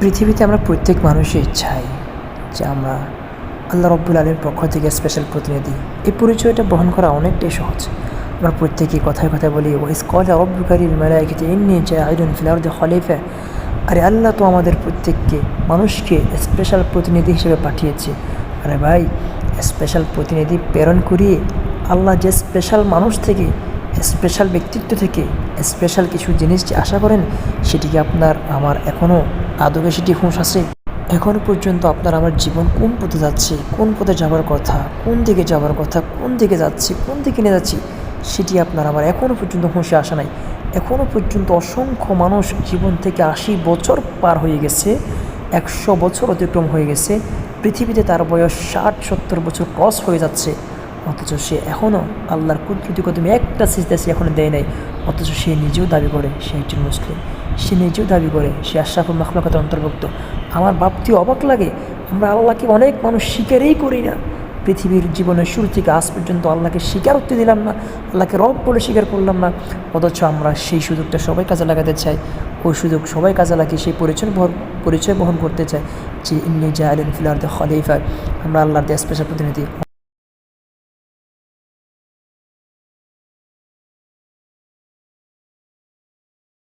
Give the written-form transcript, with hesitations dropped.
পৃথিবীতে আমরা প্রত্যেক মানুষই চাই যে আমরা আল্লাহ রব্বুল আলামিনের পক্ষ থেকে স্পেশাল প্রতিনিধি। এই পরিচয়টা বহন করা অনেকটাই সহজ। আমরা প্রত্যেকেই কথায় কথায় বলি ওয়াইজ ক্বালা রাব্বুকা লিল মালাইকাতি ইন্নী জাইলুন ফিল আরদি খলিফা। আরে আল্লাহ তো আমাদের প্রত্যেককে মানুষকে স্পেশাল প্রতিনিধি হিসেবে পাঠিয়েছে। আরে ভাই, স্পেশাল প্রতিনিধি প্রেরণ করিয়ে আল্লাহ যে স্পেশাল মানুষ থেকে, স্পেশাল ব্যক্তিত্ব থেকে স্পেশাল কিছু জিনিস যে আশা করেন, সেটি কি আপনার আমার এখনও আদবে সেটি হুঁশ আছে? এখনও পর্যন্ত আপনার আমার জীবন কোন পথে যাচ্ছে, কোন পথে যাওয়ার কথা, কোন দিকে যাওয়ার কথা, কোন দিকে যাচ্ছি, কোন দিকে নিয়ে যাচ্ছি, সেটি আপনার আমার এখনও পর্যন্ত হুঁশে আসা নাই। এখনও পর্যন্ত অসংখ্য মানুষ জীবন থেকে 80 বছর পার হয়ে গেছে, 100 বছর অতিক্রম হয়ে গেছে, পৃথিবীতে তার বয়স 60-70 বছর ক্রস হয়ে যাচ্ছে, অথচ সে এখনও আল্লাহর কুদরতি কদমে একটা সিজদা সে এখনও দেয় নাই। অথচ সে নিজেও দাবি করে সে একজন মুসলিম, সে নিজেও দাবি করে সে আশরাফুল মাখলুকাতের অন্তর্ভুক্ত। আমার ভাবতেও অবাক লাগে, আমরা আল্লাহকে অনেক মানুষ স্বীকারই করি না। পৃথিবীর জীবনের শুরু থেকে আজ পর্যন্ত আল্লাহকে স্বীকারোক্তি দিলাম না, আল্লাহকে রব বলে স্বীকার করলাম না, অথচ আমরা সেই সুযোগটা সবাই কাজে লাগাতে চাই। ওই সুযোগ সবাই কাজে লাগিয়ে সেই পরিচয় বহন করতে চাই যে ইন্নী জাইলুন ফিল আরদি খলিফা, আমরা আল্লাহর দেয়া স্পেশাল প্রতিনিধি।